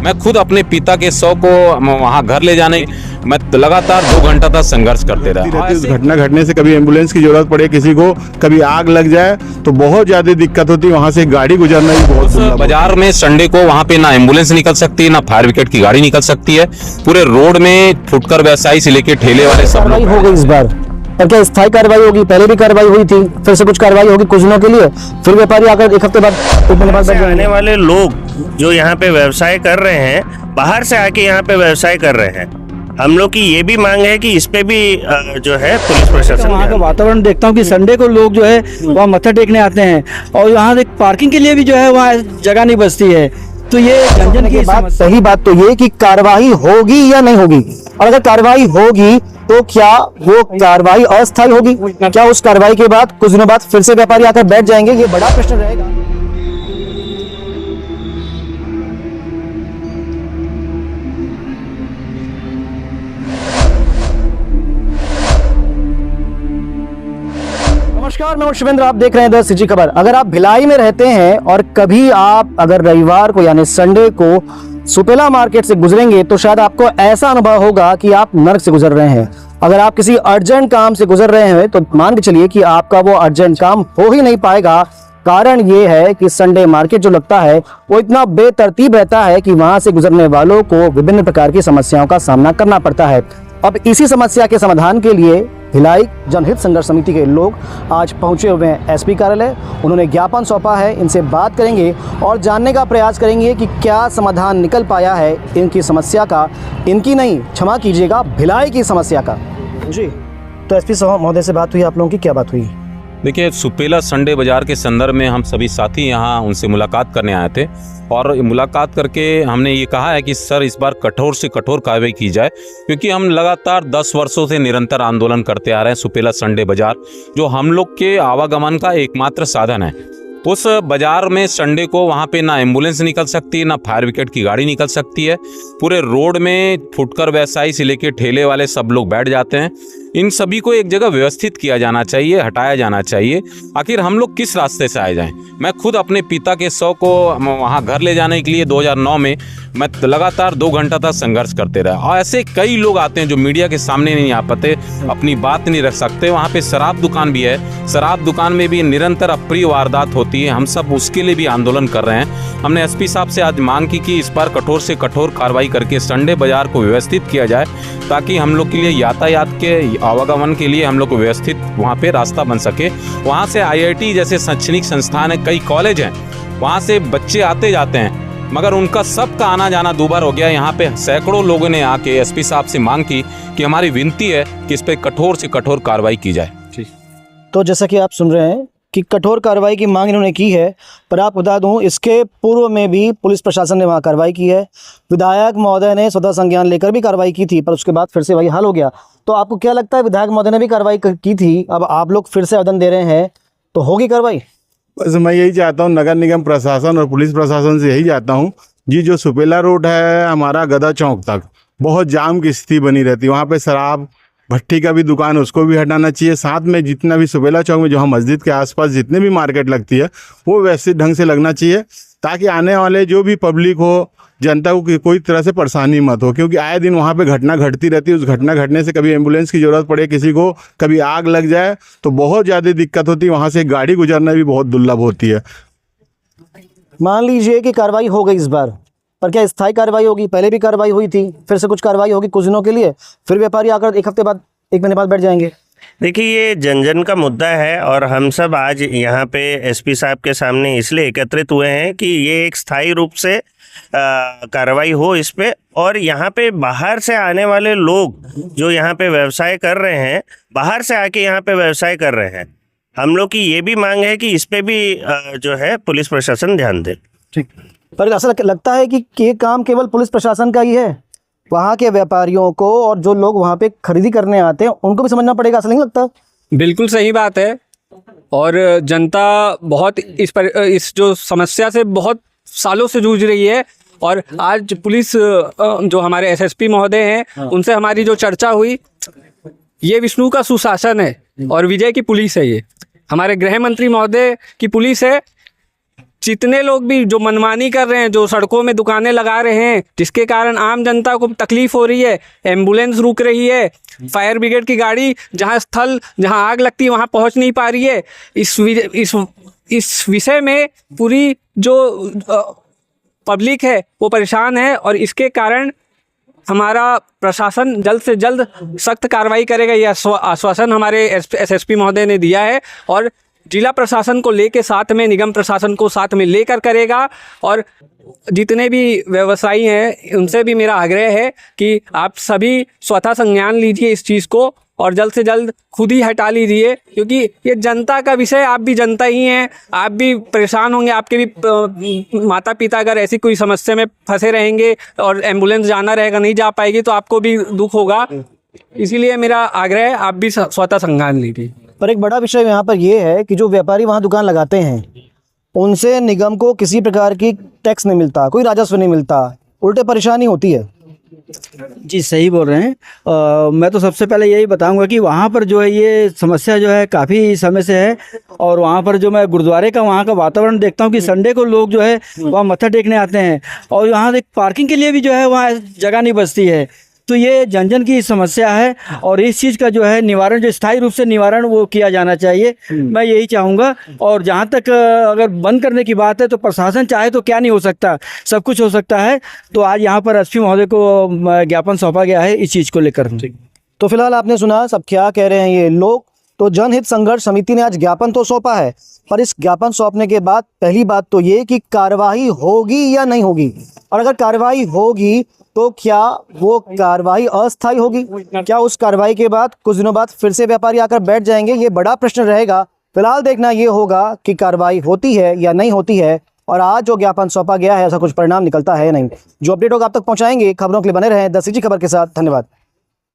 मैं खुद अपने पिता के शव को वहाँ घर ले जाने मैं लगातार 2 घंटा तक संघर्ष करते रहा। उस घटना घटने से कभी एम्बुलेंस की जरूरत पड़े किसी को, कभी आग लग जाए तो बहुत ज्यादा दिक्कत होती है। वहाँ से गाड़ी गुजरना ही बहुत दुर्लभ। बाजार में संडे को वहाँ पे ना एम्बुलेंस निकल सकती है, ना फायर ब्रिगेड की गाड़ी निकल सकती है। पूरे रोड में फुटकर व्यवसायी से लेके ठेले वाले सब कार्रवाई हो गई इस बार, और क्या स्थायी कार्रवाई होगी? पहले भी कार्रवाई हुई थी, फिर से कुछ कार्रवाई होगी कुछ दिनों के लिए, फिर व्यापारी आकर एक हफ्ते बाद एक महीने बाद बैठ जाएंगे। आने वाले लोग जो यहाँ पे व्यवसाय कर रहे हैं, बाहर से आके यहाँ पे व्यवसाय कर रहे हैं, हम लोग की ये भी मांग है कि इस पे भी जो है पुलिस प्रशासन। वहाँ का वातावरण देखता हूँ कि संडे को लोग जो है वहाँ मत्था टेकने आते हैं, और यहाँ एक पार्किंग के लिए भी जो है वहाँ जगह नहीं बचती है। तो ये गंजन की बात, सही बात तो ये कि कार्रवाई होगी या नहीं होगी, और अगर कार्रवाई होगी तो क्या वो कार्रवाई अस्थायी होगी? क्या उस कार्रवाई के बाद कुछ दिनों बाद फिर से व्यापारी आकर बैठ जाएंगे? ये बड़ा प्रश्न रहेगा। नमस्कार, मैं शिवेंद्र, आप देख रहे हैं द सिटी खबर। अगर आप भिलाई में रहते हैं और कभी आप अगर रविवार को यानी संडे को सुपेला मार्केट से गुजरेंगे तो शायद आपको ऐसा अनुभव होगा कि आप नर्क से गुजर रहे हैं। अगर आप किसी अर्जेंट काम से गुजर रहे हैं तो मान के चलिए कि आपका वो अर्जेंट काम हो ही नहीं पाएगा। कारण ये है कि संडे मार्केट जो लगता है वो इतना बेतरतीब रहता है कि वहां से गुजरने वालों को विभिन्न प्रकार की समस्याओं का सामना करना पड़ता है। अब इसी समस्या के समाधान के लिए भिलाई जनहित संघर्ष समिति के लोग आज पहुंचे हुए हैं एसपी कार्यालय। उन्होंने ज्ञापन सौंपा है, इनसे बात करेंगे और जानने का प्रयास करेंगे कि क्या समाधान निकल पाया है इनकी समस्या का, इनकी नहीं, क्षमा कीजिएगा, भिलाई की समस्या का। जी, तो एसपी साहब महोदय से बात हुई, आप लोगों की क्या बात हुई? देखिए, सुपेला संडे बाजार के संदर्भ में हम सभी साथी यहाँ उनसे मुलाकात करने आए थे, और मुलाकात करके हमने ये कहा है कि सर इस बार कठोर से कठोर कार्रवाई की जाए, क्योंकि हम लगातार 10 वर्षों से निरंतर आंदोलन करते आ रहे हैं। सुपेला संडे बाजार जो हम लोग के आवागमन का एकमात्र साधन है, उस बाजार में संडे को वहाँ पे ना एम्बुलेंस निकल सकती है, ना फायर ब्रिगेड की गाड़ी निकल सकती है। पूरे रोड में फुटकर व्यवसायी से लेके ठेले वाले सब लोग बैठ जाते हैं। इन सभी को एक जगह व्यवस्थित किया जाना चाहिए, हटाया जाना चाहिए। आखिर हम लोग किस रास्ते से आए जाएं? मैं खुद अपने पिता के शव को वहाँ घर ले जाने के लिए 2009 में मैं लगातार 2 घंटा तक संघर्ष करते रहा। और ऐसे कई लोग आते हैं जो मीडिया के सामने नहीं आ पाते, अपनी बात नहीं रख सकते। वहाँ पे शराब दुकान भी है, शराब दुकान में भी निरंतर अप्रिय वारदात होती है। हम सब उसके लिए भी आंदोलन कर रहे हैं। हमने एसपी साहब से आज मांग की कि इस बार कठोर से कठोर कार्रवाई करके संडे बाजार को व्यवस्थित किया जाए, ताकि हम लोग के लिए यातायात के आवागमन के लिए हम लोग को व्यवस्थित वहाँ पे रास्ता बन सके। वहाँ से IIT जैसे शैक्षणिक संस्थान है, कई कॉलेज हैं, वहाँ से बच्चे आते जाते हैं, मगर उनका सबका आना जाना दूभर हो गया। यहाँ पे सैकड़ों लोगों ने आके एसपी साहब से मांग की कि हमारी विनती है कि इस पे कठोर से कठोर कार्रवाई की जाए। तो जैसा कि आप सुन रहे हैं कि कठोर कार्रवाई की मांग इन्होंने की है, पर आप बता दूं इसके पूर्व में भी पुलिस प्रशासन ने वहां कार्रवाई की है। विधायक महोदय ने स्वतः संज्ञान लेकर भी कार्रवाई की थी, पर उसके बाद फिर से वही हाल हो गया। तो आपको क्या लगता है, विधायक महोदय ने भी कार्रवाई की थी, अब आप लोग फिर से आवेदन दे रहे हैं, तो होगी कार्रवाई? बस मैं यही चाहता हूँ, नगर निगम प्रशासन और पुलिस प्रशासन से यही चाहता हूँ जी, जो सुपेला रोड है हमारा गदा चौक तक बहुत जाम की स्थिति बनी रहती है। वहाँ पे शराब भट्टी का भी दुकान, उसको भी हटाना चाहिए। साथ में जितना भी सुपेला चौक में जहाँ मस्जिद के आसपास जितने भी मार्केट लगती है वो व्यवस्थित ढंग से लगना चाहिए, ताकि आने वाले जो भी पब्लिक हो, जनता को कोई तरह से परेशानी मत हो। क्योंकि आए दिन वहाँ पे घटना घटती रहती है। उस घटना घटने से कभी एम्बुलेंस की ज़रूरत पड़े किसी को, कभी आग लग जाए तो बहुत ज़्यादा दिक्कत होती है। वहाँ से गाड़ी गुजरना भी बहुत दुर्लभ होती है। मान लीजिए कि कार्रवाई हो गई इस बार, पर क्या स्थायी कार्रवाई होगी? पहले भी कार्रवाई हुई थी, फिर से कुछ कार्रवाई होगी कुछ दिनों के लिए, फिर व्यापारी आकर एक हफ्ते बाद एक महीने बाद बैठ जाएंगे। देखिए, ये जन का मुद्दा है, और हम सब आज यहाँ पे एसपी साहब के सामने इसलिए एकत्रित हुए हैं कि ये एक स्थायी रूप से कार्रवाई हो इस पे। और यहाँ पे बाहर से आने वाले लोग जो यहाँ पे व्यवसाय कर रहे हैं, बाहर से आके यहाँ पे व्यवसाय कर रहे हैं, हम लोग की ये भी मांग है कि इस पे भी जो है पुलिस प्रशासन ध्यान दे। ठीक, पर ऐसा लगता है कि ये काम केवल पुलिस प्रशासन का ही है? वहाँ के व्यापारियों को और जो लोग वहाँ पे खरीदी करने आते हैं उनको भी समझना पड़ेगा, ऐसा नहीं लगता? बिल्कुल सही बात है, और जनता बहुत इस जो समस्या से बहुत सालों से जूझ रही है। और आज पुलिस जो हमारे एसएसपी महोदय हैं उनसे हमारी जो चर्चा हुई, ये विष्णु का सुशासन है और विजय की पुलिस है। ये हमारे गृह मंत्री महोदय की पुलिस है। जितने लोग भी जो मनमानी कर रहे हैं, जो सड़कों में दुकानें लगा रहे हैं, जिसके कारण आम जनता को तकलीफ हो रही है, एम्बुलेंस रुक रही है, फायर ब्रिगेड की गाड़ी जहां आग लगती है वहां पहुंच नहीं पा रही है, इस विषय में पूरी जो पब्लिक है वो परेशान है। और इसके कारण हमारा प्रशासन जल्द से जल्द सख्त कार्रवाई करेगा, यह आश्वासन हमारे एसएसपी महोदय ने दिया है। और जिला प्रशासन को लेके साथ में निगम प्रशासन को साथ में लेकर करेगा। और जितने भी व्यवसायी हैं उनसे भी मेरा आग्रह है कि आप सभी स्वतः संज्ञान लीजिए इस चीज़ को और जल्द से जल्द खुद ही हटा लीजिए, क्योंकि ये जनता का विषय, आप भी जनता ही हैं, आप भी परेशान होंगे, आपके भी माता पिता अगर ऐसी कोई समस्या में फंसे रहेंगे और एम्बुलेंस जाना रहेगा, नहीं जा पाएगी, तो आपको भी दुख होगा। इसीलिए मेरा आग्रह है आप भी स्वतः संज्ञान लीजिए। पर एक बड़ा विषय यहाँ पर ये है कि जो व्यापारी वहाँ दुकान लगाते हैं उनसे निगम को किसी प्रकार की टैक्स नहीं मिलता, कोई राजस्व नहीं मिलता, उल्टे परेशानी होती है। जी सही बोल रहे हैं। मैं तो सबसे पहले यही बताऊंगा कि वहाँ पर जो है ये समस्या जो है काफ़ी समय से है। और वहाँ पर जो मैं गुरुद्वारे का वहाँ का वातावरण देखता हूँ कि संडे को लोग जो है वहाँ मत्था टेकने आते हैं और यहाँ एक पार्किंग के लिए भी जो है वहाँ जगह नहीं बचती है। तो ये जन की समस्या है और इस चीज़ का जो है निवारण, जो स्थायी रूप से निवारण वो किया जाना चाहिए, मैं यही चाहूँगा। और जहाँ तक अगर बंद करने की बात है तो प्रशासन चाहे तो क्या नहीं हो सकता, सब कुछ हो सकता है। तो आज यहाँ पर एसपी महोदय को ज्ञापन सौंपा गया है इस चीज़ को लेकर। तो फिलहाल आपने सुना सब क्या कह रहे हैं ये लोग। तो जनहित संघर्ष समिति ने आज ज्ञापन तो सौंपा है, पर इस ज्ञापन सौंपने के बाद पहली बात तो ये कि कार्रवाई होगी या नहीं होगी, और अगर कार्रवाई होगी तो क्या वो कार्रवाई अस्थायी होगी, क्या उस कार्रवाई के बाद कुछ दिनों बाद फिर से व्यापारी आकर बैठ जाएंगे, ये बड़ा प्रश्न रहेगा। फिलहाल देखना ये होगा कि कार्रवाई होती है या नहीं होती है, और आज जो ज्ञापन सौंपा गया है ऐसा कुछ परिणाम निकलता है या नहीं। जो अपडेट होगा आप तक पहुंचाएंगे। खबरों के लिए बने रहें द सिटी खबर के साथ। धन्यवाद।